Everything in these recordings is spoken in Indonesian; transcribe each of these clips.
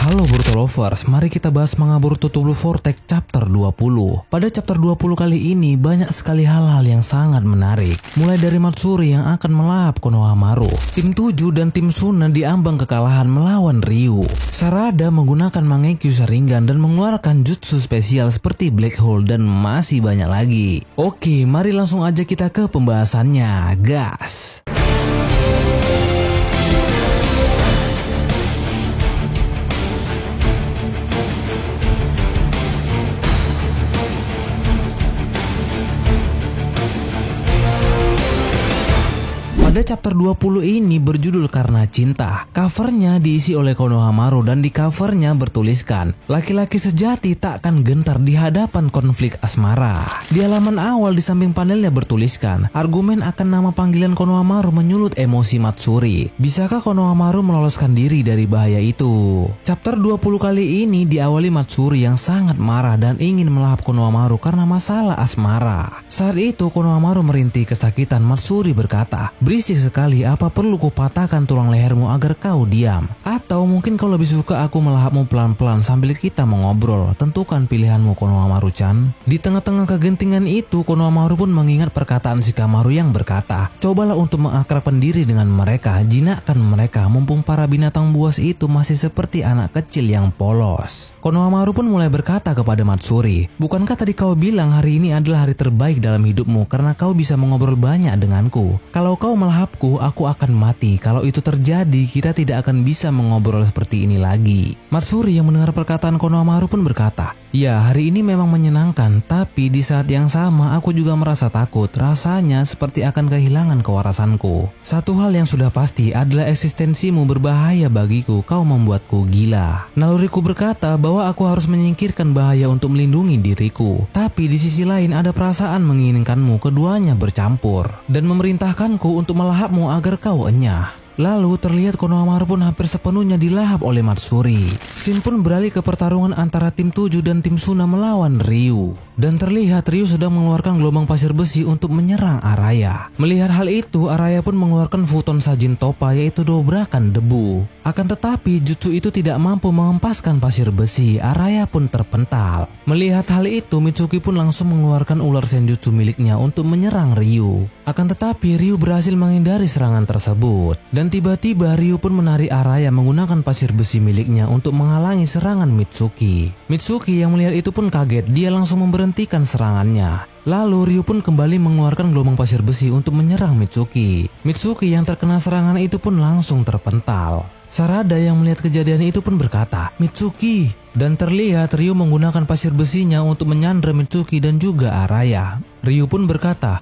Halo Boruto Lovers, mari kita bahas manga Boruto to Blue Vortex chapter 20. Pada chapter 20 kali ini banyak sekali hal-hal yang sangat menarik. Mulai dari Matsuri yang akan melahap Konohamaru, tim 7 dan tim Suna diambang kekalahan melawan Ryu, Sarada menggunakan Mangekyo Sharingan dan mengeluarkan jutsu spesial seperti Black Hole dan masih banyak lagi. Oke, mari langsung aja kita ke pembahasannya, gas! Pada chapter 20 ini berjudul Karena Cinta. Covernya diisi oleh Konohamaru dan di covernya bertuliskan, laki-laki sejati tak akan gentar di hadapan konflik asmara. Di halaman awal di samping panelnya bertuliskan, argumen akan nama panggilan Konohamaru menyulut emosi Matsuri. Bisakah Konohamaru meloloskan diri dari bahaya itu? Chapter 20 kali ini diawali Matsuri yang sangat marah dan ingin melahap Konohamaru karena masalah asmara. Saat itu Konohamaru merintih kesakitan. Matsuri berkata, "Berisik sekali, apa perlu kupatahkan tulang lehermu agar kau diam? Atau mungkin kau lebih suka aku melahapmu pelan-pelan sambil kita mengobrol? Tentukan pilihanmu, Konohamaru-chan." Di tengah-tengah kegentingan itu, Konohamaru pun mengingat perkataan Shikamaru yang berkata, "Cobalah untuk mengakrabkan diri dengan mereka, jinakkan mereka, mumpung para binatang buas itu masih seperti anak kecil yang polos." Konohamaru pun mulai berkata kepada Matsuri, "Bukankah tadi kau bilang hari ini adalah hari terbaik dalam hidupmu karena kau bisa mengobrol banyak denganku? Kalau kau melahapku, aku akan mati. Kalau itu terjadi, kita tidak akan bisa mengobrol seperti ini lagi." Matsuri yang mendengar perkataan Konohamaru pun berkata, "Ya, hari ini memang menyenangkan, tapi di saat yang sama aku juga merasa takut. Rasanya seperti akan kehilangan kewarasanku. Satu hal yang sudah pasti adalah eksistensimu berbahaya bagiku. Kau membuatku gila. Naluriku berkata bahwa aku harus menyingkirkan bahaya untuk melindungi diriku. Tapi di sisi lain ada perasaan menginginkanmu. Keduanya bercampur dan memerintahkanku untuk melahapmu agar kau enyah." Lalu terlihat Konohamaru pun hampir sepenuhnya dilahap oleh Matsuri. Scene pun beralih ke pertarungan antara tim 7 dan tim Suna melawan Ryu. Dan terlihat Ryu sedang mengeluarkan gelombang pasir besi untuk menyerang Araya. Melihat hal itu, Araya pun mengeluarkan Futon Sajin Topa, yaitu dobrakan debu. Akan tetapi jutsu itu tidak mampu mengempaskan pasir besi. Araya pun terpental. Melihat hal itu, Mitsuki pun langsung mengeluarkan ular senjutsu miliknya untuk menyerang Ryu. Akan tetapi Ryu berhasil menghindari serangan tersebut. Dan tiba-tiba Ryu pun menarik Araya menggunakan pasir besi miliknya untuk menghalangi serangan Mitsuki. Mitsuki yang melihat itu pun kaget. Dia langsung memberhentikan serangannya. Lalu Ryu pun kembali mengeluarkan gelombang pasir besi untuk menyerang Mitsuki. Mitsuki yang terkena serangan itu pun langsung terpental. Sarada yang melihat kejadian itu pun berkata, "Mitsuki!" Dan terlihat Ryu menggunakan pasir besinya untuk menyandra Mitsuki dan juga Araya. Ryu pun berkata,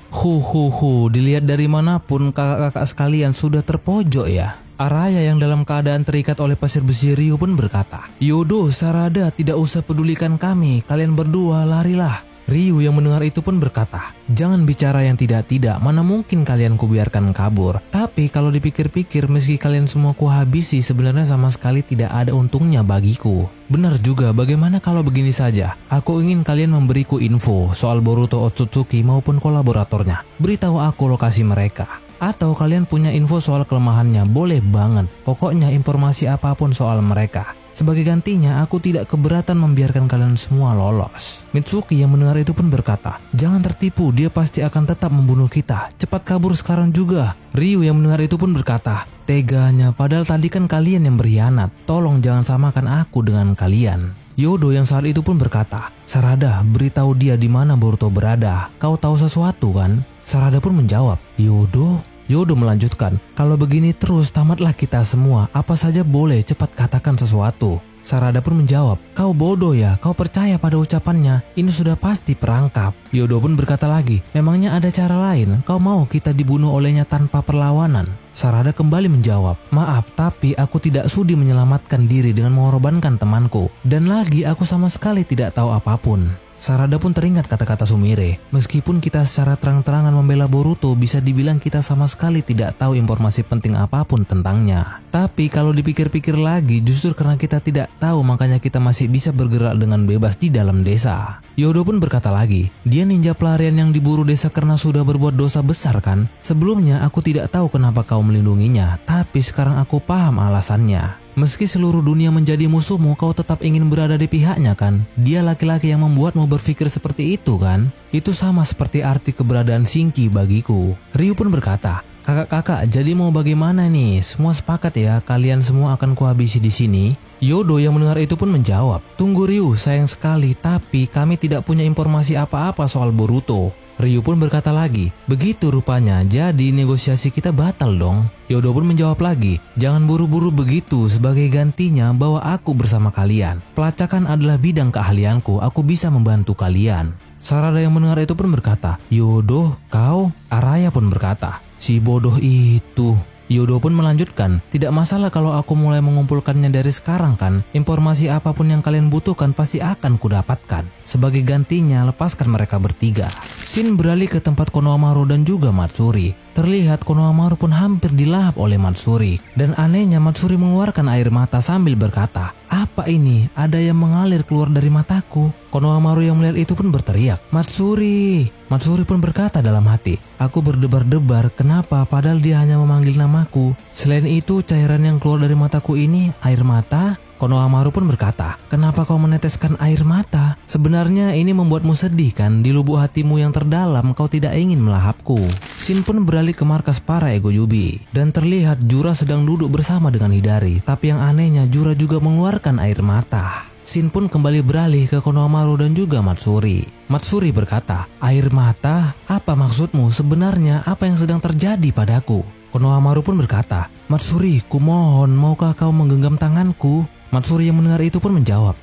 dilihat dari manapun kakak-kakak sekalian sudah terpojok ya." Araya yang dalam keadaan terikat oleh pasir besi Ryu pun berkata, "Yodo, Sarada, tidak usah pedulikan kami, kalian berdua larilah." Ryu yang mendengar itu pun berkata, "Jangan bicara yang tidak-tidak, mana mungkin kalian kubiarkan kabur. Tapi kalau dipikir-pikir, meski kalian semua kuhabisi, sebenarnya sama sekali tidak ada untungnya bagiku. Benar juga, bagaimana kalau begini saja? Aku ingin kalian memberiku info soal Boruto Otsutsuki maupun kolaboratornya. Beritahu aku lokasi mereka. Atau kalian punya info soal kelemahannya, boleh banget. Pokoknya informasi apapun soal mereka. Sebagai gantinya, aku tidak keberatan membiarkan kalian semua lolos." Mitsuki yang mendengar itu pun berkata, "Jangan tertipu, dia pasti akan tetap membunuh kita. Cepat kabur sekarang juga." Ryu yang mendengar itu pun berkata, "Teganya, padahal tadi kan kalian yang berkhianat. Tolong jangan samakan aku dengan kalian." Yodo yang saat itu pun berkata, "Sarada, beritahu dia di mana Boruto berada. Kau tahu sesuatu kan?" Sarada pun menjawab, "Yodo?" Yodo melanjutkan, "Kalau begini terus tamatlah kita semua. Apa saja boleh, cepat katakan sesuatu." Sarada pun menjawab, "Kau bodoh ya, kau percaya pada ucapannya. Ini sudah pasti perangkap." Yodo pun berkata lagi, "Memangnya ada cara lain? Kau mau kita dibunuh olehnya tanpa perlawanan?" Sarada kembali menjawab, "Maaf, tapi aku tidak sudi menyelamatkan diri dengan mengorbankan temanku. Dan lagi aku sama sekali tidak tahu apapun." Sarada pun teringat kata-kata Sumire, "Meskipun kita secara terang-terangan membela Boruto, bisa dibilang kita sama sekali tidak tahu informasi penting apapun tentangnya. Tapi kalau dipikir-pikir lagi, justru karena kita tidak tahu makanya kita masih bisa bergerak dengan bebas di dalam desa." Yodo pun berkata lagi, "Dia ninja pelarian yang diburu desa karena sudah berbuat dosa besar kan? Sebelumnya aku tidak tahu kenapa kau melindunginya, tapi sekarang aku paham alasannya." Meski seluruh dunia menjadi musuhmu, kau tetap ingin berada di pihaknya kan? Dia laki-laki yang membuatmu berpikir seperti itu kan? Itu sama seperti arti keberadaan Shinki bagiku. Ryu pun berkata, kakak-kakak, jadi mau bagaimana nih? Semua sepakat ya, kalian semua akan kuhabisi di sini? Yodo yang mendengar itu pun menjawab, tunggu Ryu, sayang sekali, tapi kami tidak punya informasi apa-apa soal Boruto. Ryu pun berkata lagi, begitu rupanya, jadi negosiasi kita batal dong. Yodo pun menjawab lagi, jangan buru-buru begitu, sebagai gantinya bawa aku bersama kalian. Pelacakan adalah bidang keahlianku, aku bisa membantu kalian. Sarada yang mendengar itu pun berkata, Yodo, kau? Araya pun berkata, si bodoh itu. Yodo pun melanjutkan, tidak masalah kalau aku mulai mengumpulkannya dari sekarang kan. Informasi apapun yang kalian butuhkan pasti akan kudapatkan. Sebagai gantinya, lepaskan mereka bertiga. Shin beralih ke tempat Konohamaru dan juga Matsuri. Terlihat Konohamaru pun hampir dilahap oleh Matsuri. Dan anehnya Matsuri mengeluarkan air mata sambil berkata, apa ini? Ada yang mengalir keluar dari mataku. Konohamaru yang melihat itu pun berteriak, Matsuri! Matsuri pun berkata dalam hati, aku berdebar-debar, kenapa padahal dia hanya memanggil namaku. Selain itu, cairan yang keluar dari mataku ini, air mata? Konohamaru pun berkata, kenapa kau meneteskan air mata? Sebenarnya ini membuatmu sedih kan? Di lubuk hatimu yang terdalam kau tidak ingin melahapku. Shin pun beralih ke markas para Ego Yubi. Dan terlihat Jura sedang duduk bersama dengan Hidari. Tapi yang anehnya Jura juga mengeluarkan air mata. Shin pun kembali beralih ke Konohamaru dan juga Matsuri. Matsuri berkata, air mata? Apa maksudmu? Sebenarnya apa yang sedang terjadi padaku? Konohamaru pun berkata, Matsuri, kumohon maukah kau menggenggam tanganku? Matsuri yang mendengar itu pun menjawab,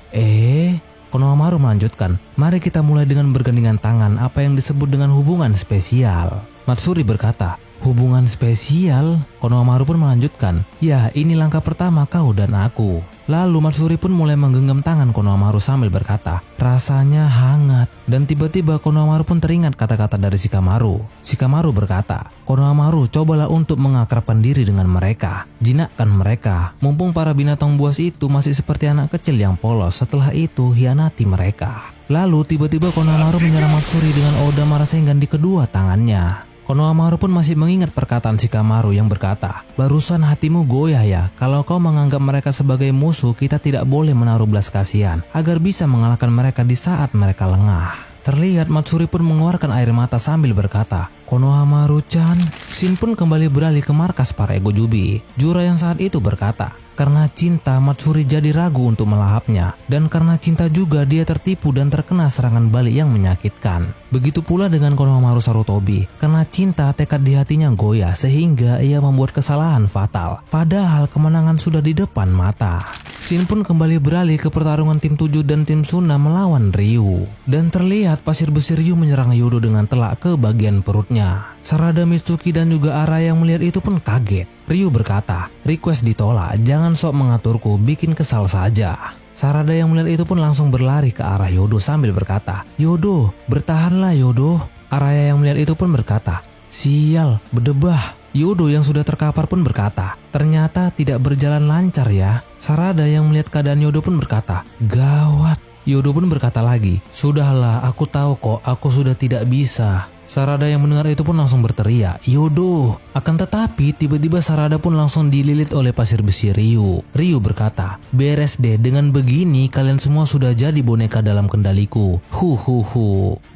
Konohamaru melanjutkan, mari kita mulai dengan bergandengan tangan, apa yang disebut dengan hubungan spesial. Matsuri berkata, hubungan spesial? Konohamaru pun melanjutkan, ya ini langkah pertama kau dan aku. Lalu Matsuri pun mulai menggenggam tangan Konohamaru sambil berkata, rasanya hangat. Dan tiba-tiba Konohamaru pun teringat kata-kata dari Shikamaru. Shikamaru berkata, Konohamaru, cobalah untuk mengakrabkan diri dengan mereka. Jinakkan mereka. Mumpung para binatang buas itu masih seperti anak kecil yang polos, setelah itu hianati mereka. Lalu tiba-tiba Konohamaru menyerang Matsuri dengan Oda Marasengan di kedua tangannya. Konohamaru pun masih mengingat perkataan Shikamaru yang berkata, barusan hatimu goyah ya, kalau kau menganggap mereka sebagai musuh, kita tidak boleh menaruh belas kasihan, agar bisa mengalahkan mereka di saat mereka lengah. Terlihat Matsuri pun mengeluarkan air mata sambil berkata, Konohamaru-chan. Shin pun kembali beralih ke markas para Ego Yubi. Jura yang saat itu berkata, karena cinta Matsuri jadi ragu untuk melahapnya, dan karena cinta juga dia tertipu dan terkena serangan balik yang menyakitkan. Begitu pula dengan Konohamaru Sarutobi, karena cinta tekad di hatinya goyah sehingga ia membuat kesalahan fatal, padahal kemenangan sudah di depan mata. Shin pun kembali beralih ke pertarungan tim 7 dan tim Suna melawan Ryu. Dan terlihat pasir besi Ryu menyerang Yodo dengan telak ke bagian perutnya. Sarada, Mitsuki dan juga Araya yang melihat itu pun kaget. Ryu berkata, request ditolak, jangan sok mengaturku, bikin kesal saja. Sarada yang melihat itu pun langsung berlari ke arah Yodo sambil berkata, Yodo, bertahanlah Yodo. Araya yang melihat itu pun berkata, sial, berdebah. Yodo yang sudah terkapar pun berkata, ternyata tidak berjalan lancar ya. Sarada yang melihat keadaan Yodo pun berkata, gawat. Yodo pun berkata lagi, sudahlah, aku tahu kok, aku sudah tidak bisa. Sarada yang mendengar itu pun langsung berteriak, Yodo. Akan tetapi tiba-tiba Sarada pun langsung dililit oleh pasir besi Ryu. Ryu berkata, beres deh, dengan begini kalian semua sudah jadi boneka dalam kendaliku.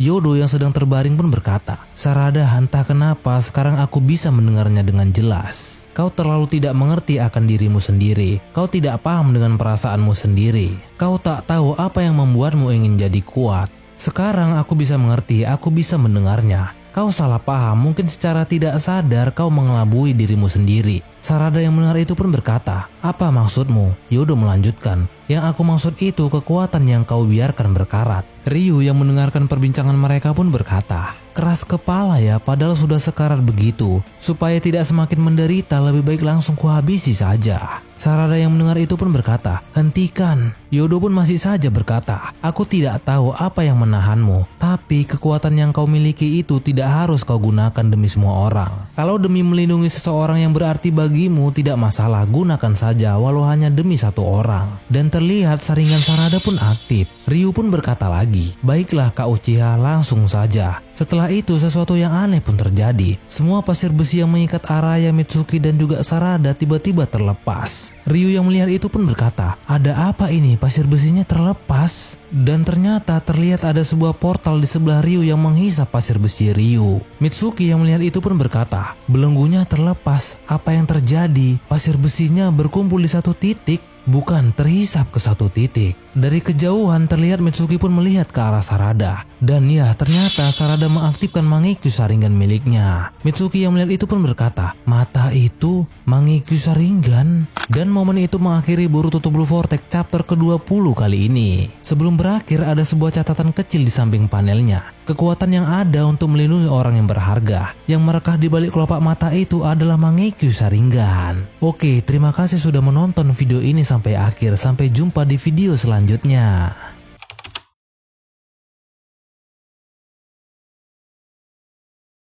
Yodo yang sedang terbaring pun berkata, Sarada, entah kenapa sekarang aku bisa mendengarnya dengan jelas. Kau terlalu tidak mengerti akan dirimu sendiri. Kau tidak paham dengan perasaanmu sendiri. Kau tak tahu apa yang membuatmu ingin jadi kuat. Sekarang aku bisa mengerti, aku bisa mendengarnya. Kau salah paham, mungkin secara tidak sadar kau mengelabui dirimu sendiri. Sarada yang mendengar itu pun berkata, apa maksudmu? Yodo melanjutkan, yang aku maksud itu kekuatan yang kau biarkan berkarat. Ryu yang mendengarkan perbincangan mereka pun berkata, keras kepala ya, padahal sudah sekarat begitu. Supaya tidak semakin menderita, lebih baik langsung kuhabisi saja. Sarada yang mendengar itu pun berkata, hentikan. Yodo pun masih saja berkata, aku tidak tahu apa yang menahanmu, tapi kekuatan yang kau miliki itu tidak harus kau gunakan demi semua orang. Kalau demi melindungi seseorang yang berarti bagimu, tidak masalah, gunakan saja walau hanya demi satu orang. Dan terlihat saringan Sarada pun aktif. Ryu pun berkata lagi, "Baiklah Kak Uchiha, langsung saja." Setelah itu sesuatu yang aneh pun terjadi. Semua pasir besi yang mengikat Araya, Mitsuki dan juga Sarada tiba-tiba terlepas. Ryu yang melihat itu pun berkata, "Ada apa ini? Pasir besinya terlepas." Dan ternyata terlihat ada sebuah portal di sebelah Ryu yang menghisap pasir besi Ryu. Mitsuki yang melihat itu pun berkata, "Belenggunya terlepas. Apa yang terjadi? Pasir besinya berkumpul di satu titik, bukan terhisap ke satu titik." Dari kejauhan terlihat Mitsuki pun melihat ke arah Sarada. Dan ya, ternyata Sarada mengaktifkan Mangekyo Sharingan miliknya. Mitsuki yang melihat itu pun berkata, "Mata itu Mangekyo Sharingan." Dan momen itu mengakhiri Boruto to Blue Vortex chapter ke-20 kali ini. Sebelum berakhir ada sebuah catatan kecil di samping panelnya. Kekuatan yang ada untuk melindungi orang yang berharga. Yang merekah di balik kelopak mata itu adalah Mangekyo Sharingan. Oke, terima kasih sudah menonton video ini sampai akhir. Sampai jumpa di video selanjutnya.